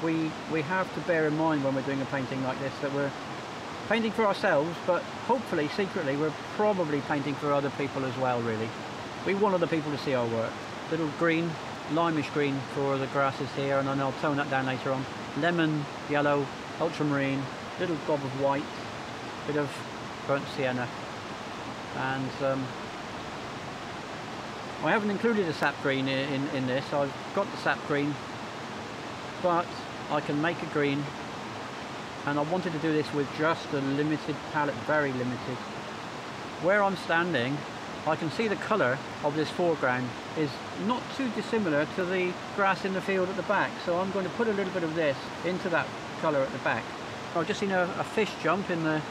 we have to bear in mind when we're doing a painting like this that we're painting for ourselves, but hopefully secretly we're probably painting for other people as well. Really, we want other people to see our work. Little green, limeish green for the grasses here, and then I'll tone that down later on. Lemon yellow, ultramarine, little gob of white, bit of burnt sienna, and I haven't included a sap green in this. I've got the sap green, but I can make a green, and I wanted to do this with just a limited palette, very limited. Where I'm standing, I can see the colour of this foreground is not too dissimilar to the grass in the field at the back, so I'm going to put a little bit of this into that colour at the back. I've just seen a fish jump in the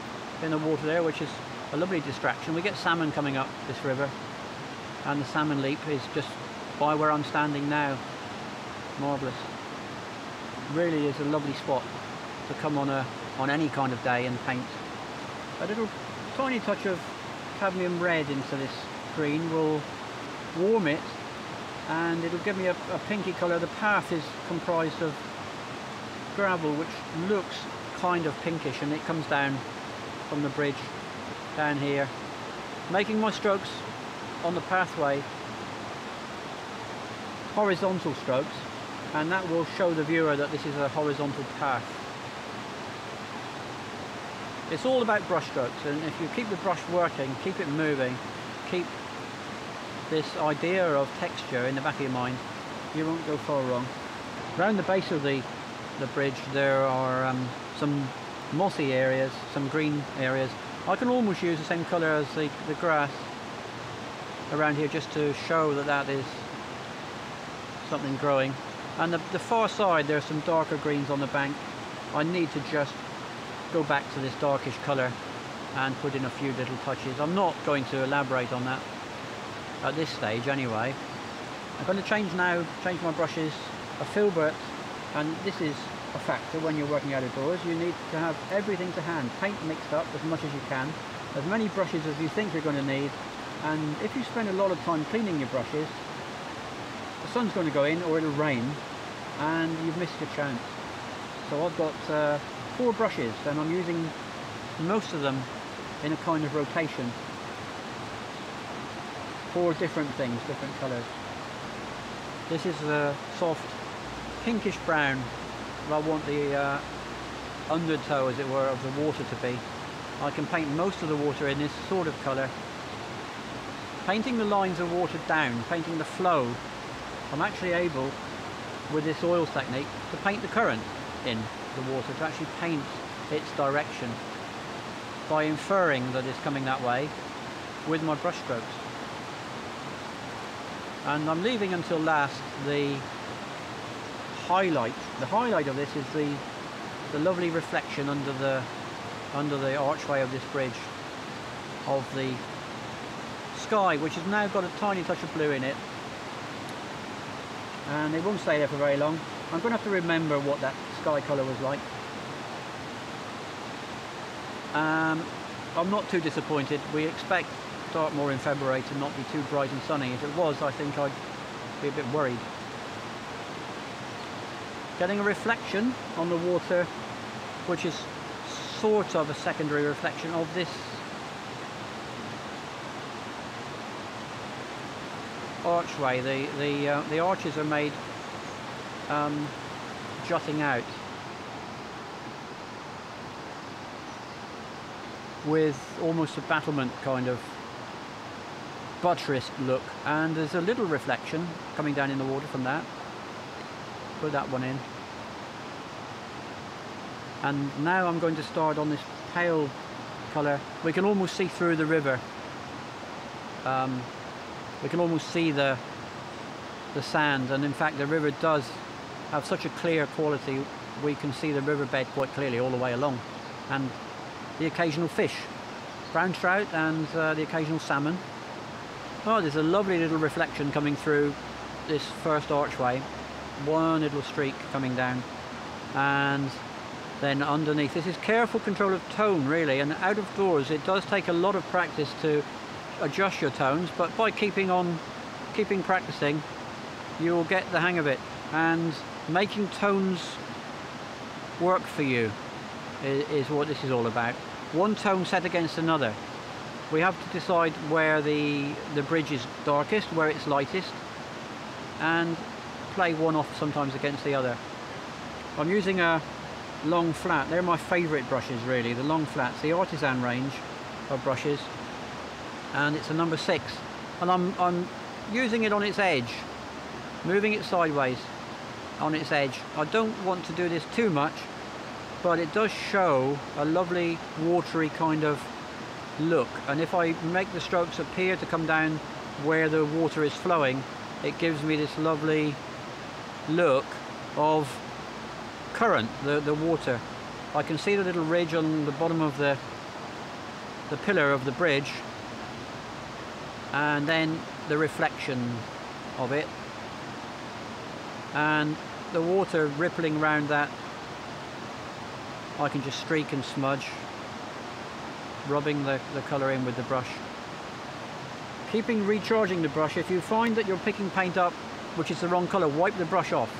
water there, which is a lovely distraction. We get salmon coming up this river, and the salmon leap is just by where I'm standing now. Marvellous. Really is a lovely spot to come on any kind of day and paint. A little tiny touch of cadmium red into this green will warm it, and it'll give me a pinky colour. The path is comprised of gravel which looks kind of pinkish, and it comes down from the bridge down here, making my strokes on the pathway horizontal strokes, and that will show the viewer that this is a horizontal path. It's all about brush strokes, and if you keep the brush working, keep it moving, keep this idea of texture in the back of your mind, you won't go far wrong. Around the base of the bridge there are some mossy areas, some green areas. I can almost use the same colour as the grass around here just to show that that is something growing. And the far side there's some darker greens on the bank. I need to just go back to this darkish colour and put in a few little touches. I'm not going to elaborate on that at this stage anyway. I'm going to change my brushes, a filbert, and this is a factor when you're working out of doors. You need to have everything to hand, paint mixed up as much as you can, as many brushes as you think you're going to need, and if you spend a lot of time cleaning your brushes, the sun's going to go in or it'll rain and you've missed your chance. So I've got 4 brushes, and I'm using most of them in a kind of rotation. 4 different things, different colours. This is a soft pinkish brown. I want the undertow, as it were, of the water to be. I can paint most of the water in this sort of colour. Painting the lines of water down, painting the flow, I'm actually able, with this oils technique, to paint the current in the water, to actually paint its direction by inferring that it's coming that way with my brush strokes. And I'm leaving until last the highlight. The highlight of this is the lovely reflection under the archway of this bridge of the sky, which has now got a tiny touch of blue in it, and it won't stay there for very long. I'm going to have to remember what that sky colour was like. I'm not too disappointed. We expect Dartmoor in February to not be too bright and sunny. If it was, I think I'd be a bit worried. Getting a reflection on the water, which is sort of a secondary reflection of this archway. The arches are made jutting out with almost a battlement kind of buttressed look, and there's a little reflection coming down in the water from that. Put that one in, and now I'm going to start on this pale colour. We can almost see through the river. We can almost see the sand, and in fact the river does have such a clear quality. We can see the riverbed quite clearly all the way along, and the occasional fish, brown trout and the occasional salmon. Oh, there's a lovely little reflection coming through this first archway. One little streak coming down, and then underneath. This is careful control of tone, really, and out of doors it does take a lot of practice to adjust your tones, but by keeping practicing, you will get the hang of it. And making tones work for you is what this is all about. One tone set against another. We have to decide where the bridge is darkest, where it's lightest, and play one off sometimes against the other. I'm using a long flat. They're my favourite brushes really, the long flats, the artisan range of brushes, and it's a number 6, and I'm using it on its edge, moving it sideways on its edge. I don't want to do this too much, but it does show a lovely watery kind of look, and if I make the strokes appear to come down where the water is flowing, it gives me this lovely look of current, the water. I can see the little ridge on the bottom of the pillar of the bridge, and then the reflection of it, and the water rippling around that. I can just streak and smudge, rubbing the colour in with the brush. Recharging the brush. If you find that you're picking paint up which is the wrong colour, wipe the brush off.